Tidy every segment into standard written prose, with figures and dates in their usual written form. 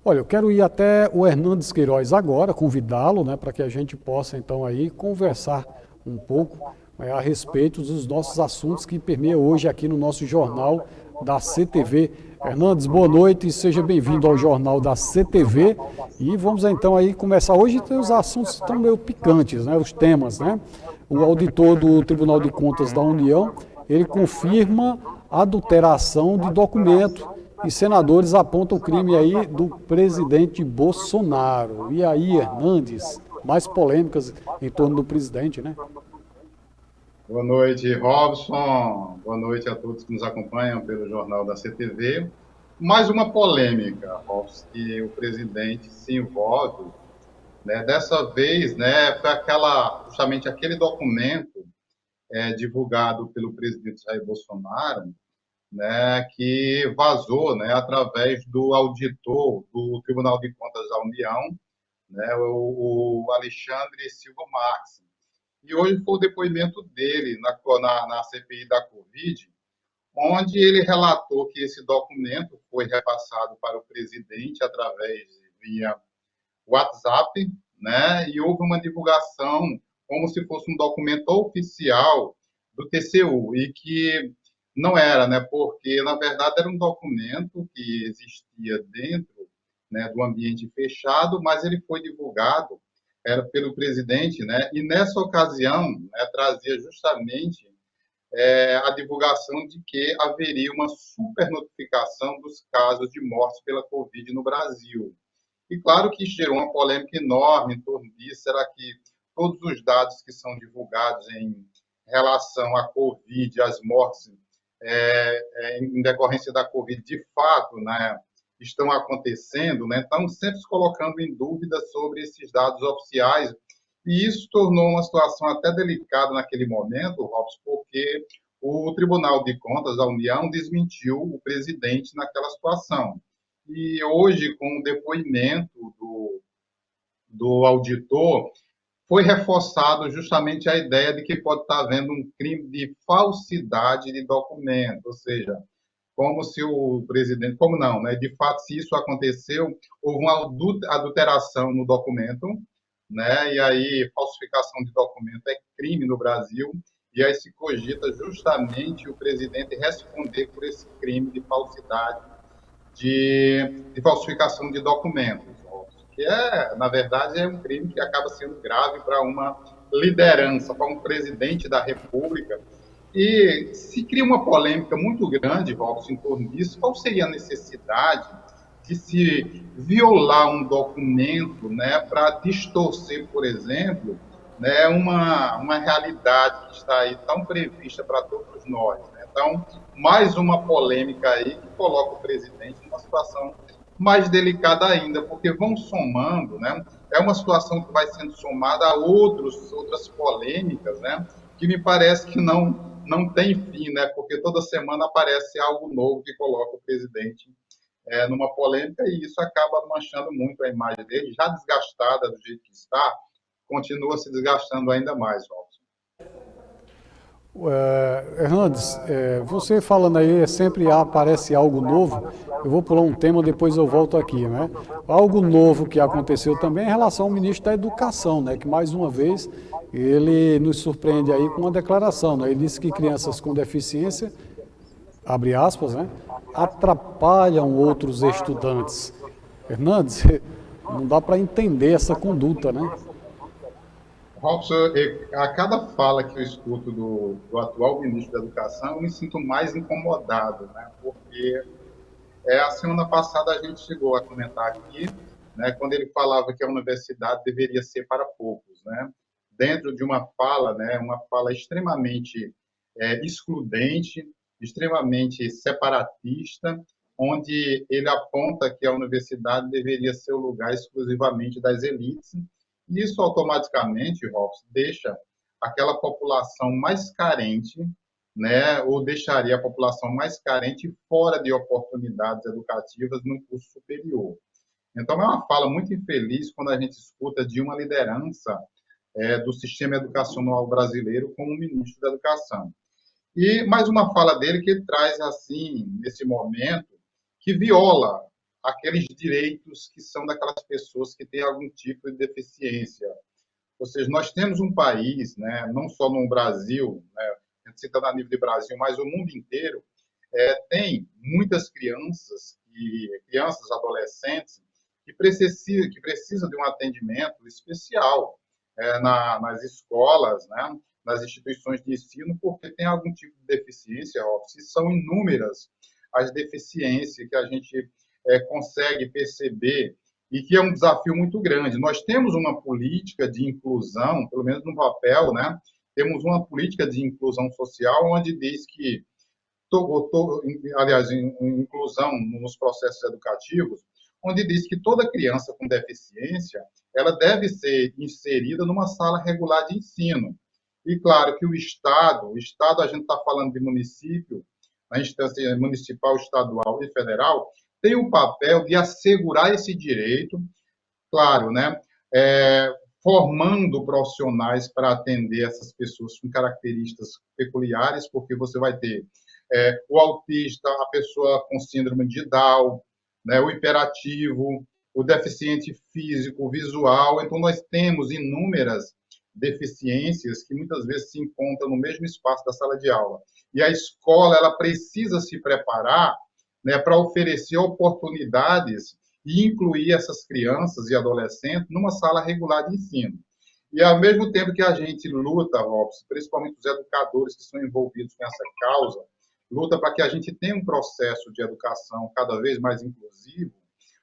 Olha, eu quero ir até o Hernandes Queiroz agora, convidá-lo, né, para que a gente possa então aí conversar um pouco a respeito dos nossos assuntos que permeiam hoje aqui no nosso jornal da CTV. Hernandes, boa noite e seja bem-vindo ao jornal da CTV. E vamos então aí começar. Hoje tem os assuntos que estão meio picantes, né, os temas, né? O auditor do Tribunal de Contas da União, ele confirma adulteração de documento e senadores apontam o crime aí do presidente Bolsonaro. E aí, Hernandes, mais polêmicas em torno do presidente, né? Boa noite, Robson. Boa noite a todos que nos acompanham pelo Jornal da CTV. Mais uma polêmica, Robson, que o presidente se envolve, né? Dessa vez, né, foi justamente aquele documento divulgado pelo presidente Jair Bolsonaro, né, que vazou, né, através do auditor do Tribunal de Contas da União, né, o Alexandre Silva Marques. E hoje foi o depoimento dele na CPI da Covid, onde ele relatou que esse documento foi repassado para o presidente através via WhatsApp, né? E houve uma divulgação como se fosse um documento oficial do TCU e que não era, né? Porque na verdade era um documento que existia dentro, né, do ambiente fechado, mas ele foi divulgado era pelo presidente, né? E nessa ocasião, né, trazia justamente a divulgação de que haveria uma supernotificação dos casos de mortes pela Covid no Brasil. E claro que isso gerou uma polêmica enorme em torno disso. Será que todos os dados que são divulgados em relação à Covid, às mortes em decorrência da Covid, de fato, né, estão acontecendo? Né? Então, sempre se colocando em dúvida sobre esses dados oficiais. E isso tornou uma situação até delicada naquele momento, Robson, porque o Tribunal de Contas da União desmentiu o presidente naquela situação. E hoje, com o depoimento do auditor, foi reforçado justamente a ideia de que pode estar havendo um crime de falsidade de documento, ou seja, como se o presidente, como não, né? De fato, se isso aconteceu, houve uma adulteração no documento, né? E aí falsificação de documento é crime no Brasil, e aí se cogita justamente o presidente responder por esse crime de falsidade de falsificação de documentos, que na verdade, é um crime que acaba sendo grave para uma liderança, para um presidente da República. E se cria uma polêmica muito grande, Robson, em torno disso, qual seria a necessidade de se violar um documento, né, para distorcer, por exemplo, né, uma realidade que está aí tão prevista para todos nós. Né? Então, mais uma polêmica aí que coloca o presidente numa situação mais delicada ainda, porque vão somando, né? É uma situação que vai sendo somada a outras polêmicas, né? Que me parece que não tem fim, né? Porque toda semana aparece algo novo que coloca o presidente numa polêmica e isso acaba manchando muito a imagem dele, já desgastada do jeito que está, continua se desgastando ainda mais, Robson. Hernandes, você falando aí, sempre aparece algo novo. Eu vou pular um tema, depois eu volto aqui, né? Algo novo que aconteceu também em relação ao ministro da Educação, né? Que mais uma vez ele nos surpreende aí com uma declaração, né? Ele disse que crianças com deficiência, abre aspas, né? Atrapalham outros estudantes. Hernandes, não dá para entender essa conduta, né? Robson, a cada fala que eu escuto do atual ministro da Educação, eu me sinto mais incomodado, né? Porque a semana passada a gente chegou a comentar aqui, né, quando ele falava que a universidade deveria ser para poucos, né? Dentro de uma fala extremamente excludente, extremamente separatista, onde ele aponta que a universidade deveria ser o lugar exclusivamente das elites. E isso automaticamente, Robson, deixa aquela população mais carente, né, ou deixaria a população mais carente fora de oportunidades educativas no curso superior. Então, é uma fala muito infeliz quando a gente escuta de uma liderança do sistema educacional brasileiro como ministro da Educação. E mais uma fala dele que traz, assim, nesse momento, que viola aqueles direitos que são daquelas pessoas que têm algum tipo de deficiência. Ou seja, nós temos um país, né, não só no Brasil, né, a gente cita a nível de Brasil, mas o mundo inteiro, tem muitas crianças, crianças, adolescentes, que precisam de um atendimento especial nas escolas, né, nas instituições de ensino, porque tem algum tipo de deficiência, óbvio, e são inúmeras as deficiências que a gente consegue perceber e que é um desafio muito grande. Nós temos uma política de inclusão, pelo menos no papel, né? Temos uma política de inclusão social onde diz que, aliás, inclusão nos processos educativos, onde diz que toda criança com deficiência ela deve ser inserida numa sala regular de ensino. E claro que o Estado a gente está falando de município, na instância municipal, estadual e federal, tem o papel de assegurar esse direito, claro, né? Formando profissionais para atender essas pessoas com características peculiares, porque você vai ter o autista, a pessoa com síndrome de Down, né? O hiperativo, o deficiente físico, visual. Então, nós temos inúmeras deficiências que muitas vezes se encontram no mesmo espaço da sala de aula. E a escola ela precisa se preparar, né, para oferecer oportunidades e incluir essas crianças e adolescentes numa sala regular de ensino. E, ao mesmo tempo que a gente luta, Robson, principalmente os educadores que são envolvidos com essa causa, luta para que a gente tenha um processo de educação cada vez mais inclusivo,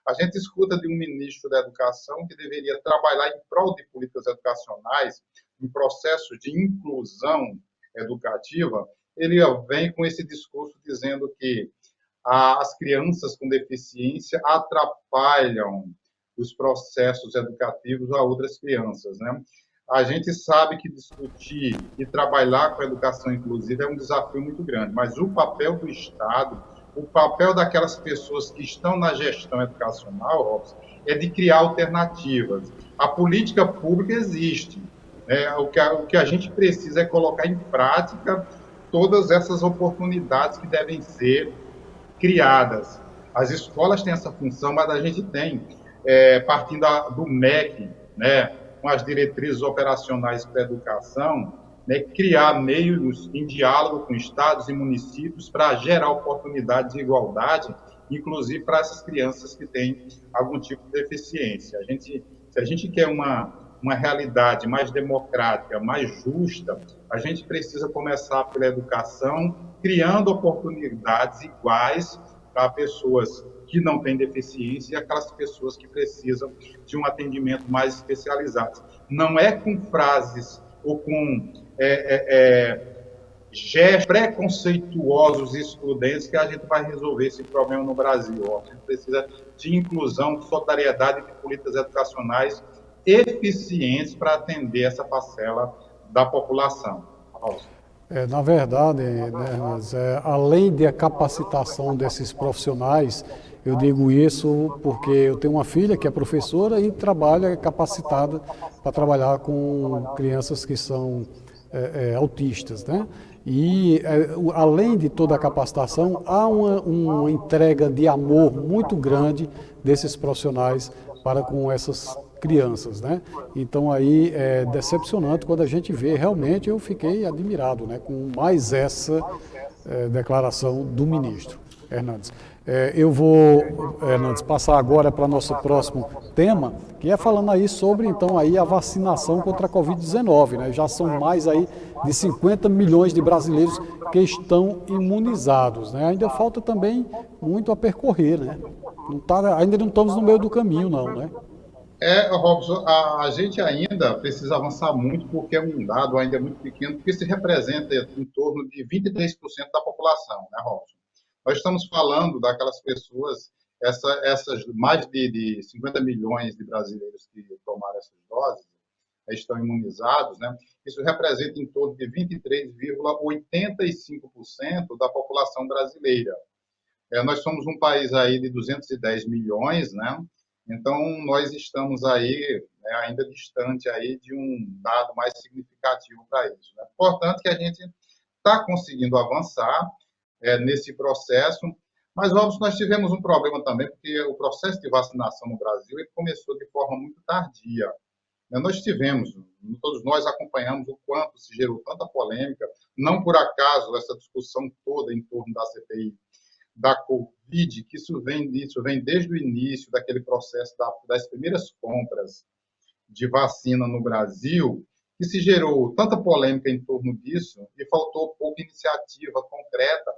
a gente escuta de um ministro da Educação que deveria trabalhar em prol de políticas educacionais, em processos de inclusão educativa, ele vem com esse discurso dizendo que as crianças com deficiência atrapalham os processos educativos a outras crianças, né? A gente sabe que discutir e trabalhar com a educação inclusiva é um desafio muito grande, mas o papel do Estado, o papel daquelas pessoas que estão na gestão educacional, Robson, é de criar alternativas. A política pública existe, né? O que a gente precisa é colocar em prática todas essas oportunidades que devem ser criadas. As escolas têm essa função, mas a gente tem, partindo do MEC, né, com as diretrizes operacionais para a educação, né, criar meios em diálogo com estados e municípios para gerar oportunidades de igualdade, inclusive para essas crianças que têm algum tipo de deficiência. Se a gente quer uma realidade mais democrática, mais justa, a gente precisa começar pela educação, criando oportunidades iguais para pessoas que não têm deficiência e aquelas pessoas que precisam de um atendimento mais especializado. Não é com frases ou com gestos preconceituosos e excludentes que a gente vai resolver esse problema no Brasil. A gente precisa de inclusão, de solidariedade e de políticas educacionais eficientes para atender essa parcela da população. Na verdade, né, mas, além da capacitação desses profissionais, eu digo isso porque eu tenho uma filha que é professora e trabalha capacitada para trabalhar com crianças que são autistas, né? E além de toda a capacitação, há uma entrega de amor muito grande desses profissionais para com essas crianças, né? Então aí é decepcionante quando a gente vê, realmente eu fiquei admirado, né, com mais essa declaração do ministro Hernandes. Eu vou, Hernandes, passar agora para nosso próximo tema, que é falando aí sobre então aí a vacinação contra a Covid-19, né? Já são mais aí de 50 milhões de brasileiros que estão imunizados, né? Ainda falta também muito a percorrer, né? Ainda não estamos no meio do caminho, não, né? Robson, a gente ainda precisa avançar muito, porque é um dado ainda muito pequeno, porque se representa em torno de 23% da população, né, Robson? Nós estamos falando daquelas pessoas, essas mais de 50 milhões de brasileiros que tomaram essas doses, estão imunizados, né? Isso representa em torno de 23,85% da população brasileira. Nós somos um país aí de 210 milhões, né? Então, nós estamos aí ainda distante aí de um dado mais significativo para isso, né? Portanto, que a gente está conseguindo avançar nesse processo, Mas, óbvio, nós tivemos um problema também, porque o processo de vacinação no Brasil ele começou de forma muito tardia. Nós tivemos, todos nós acompanhamos o quanto se gerou tanta polêmica, não por acaso essa discussão toda em torno da CPI da Covid, que isso vem desde o início daquele processo das primeiras compras de vacina no Brasil, que se gerou tanta polêmica em torno disso e faltou pouca iniciativa concreta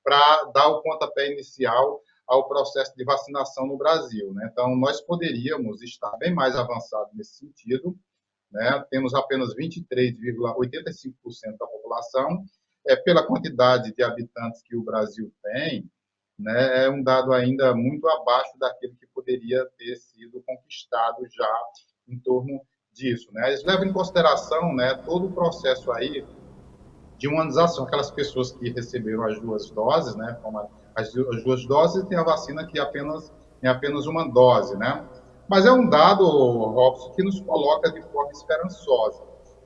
para dar o pontapé inicial ao processo de vacinação no Brasil, né? Então, nós poderíamos estar bem mais avançados nesse sentido, né? Temos apenas 23,85% da população, pela quantidade de habitantes que o Brasil tem, né? É um dado ainda muito abaixo daquele que poderia ter sido conquistado já em torno disso, né? Isso leva em consideração, né, todo o processo aí de humanização, aquelas pessoas que receberam as duas doses, né, as duas doses, tem a vacina que tem apenas uma dose, né? Mas é um dado, Robson, que nos coloca de forma esperançosa.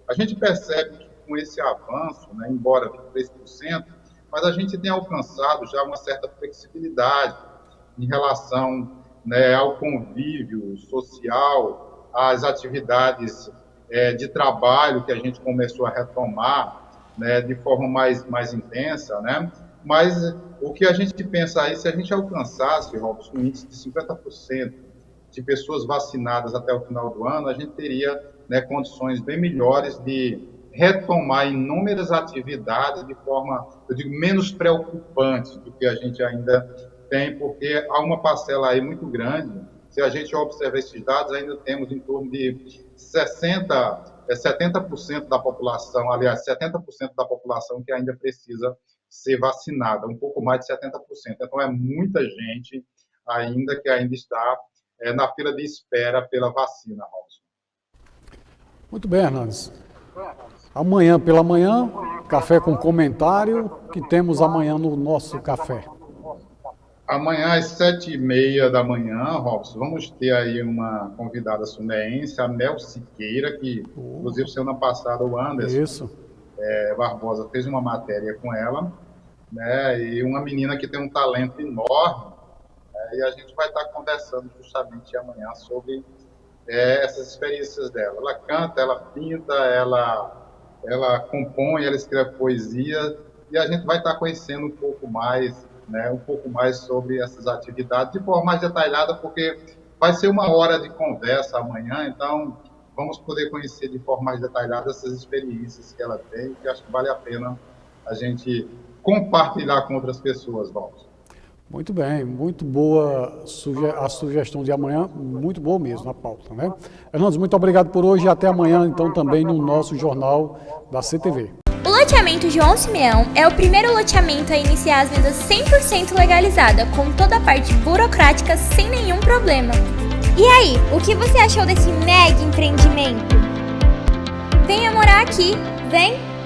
A gente percebe que com esse avanço, né, embora 23%, mas a gente tem alcançado já uma certa flexibilidade em relação, né, ao convívio social, às atividades de trabalho que a gente começou a retomar, né, de forma mais intensa, né? Mas o que a gente pensa aí, se a gente alcançasse, Robson, um índice de 50% de pessoas vacinadas até o final do ano, a gente teria, né, condições bem melhores de retomar inúmeras atividades de forma, eu digo, menos preocupante do que a gente ainda tem, porque há uma parcela aí muito grande. Se a gente observar esses dados, ainda temos em torno de 70% da população, aliás, 70% da população que ainda precisa ser vacinada, um pouco mais de 70%. Então, é muita gente ainda que ainda está na fila de espera pela vacina, Robson. Muito bem, Hernandes. Amanhã pela manhã, café com comentário, que temos amanhã no nosso café. Amanhã, às 7h30 da manhã, Robson, vamos ter aí uma convidada sumeense, a Mel Siqueira, que, inclusive, semana passada, o Anderson Barbosa fez uma matéria com ela, né? E uma menina que tem um talento enorme, e a gente vai estar conversando justamente amanhã sobre essas experiências dela. Ela canta, ela pinta, ela compõe, ela escreve poesia, e a gente vai estar conhecendo um pouco mais, né, sobre essas atividades de forma mais detalhada, porque vai ser uma hora de conversa amanhã, então vamos poder conhecer de forma mais detalhada essas experiências que ela tem, que acho que vale a pena a gente compartilhar com outras pessoas, Valdir. Muito bem, muito boa a sugestão de amanhã, muito boa mesmo a pauta, né? Hernandes, muito obrigado por hoje e até amanhã, então, também no nosso Jornal da CTV. O loteamento João Simeão é o primeiro loteamento a iniciar as vendas 100% legalizada, com toda a parte burocrática sem nenhum problema. E aí, o que você achou desse mega empreendimento? Venha morar aqui, vem!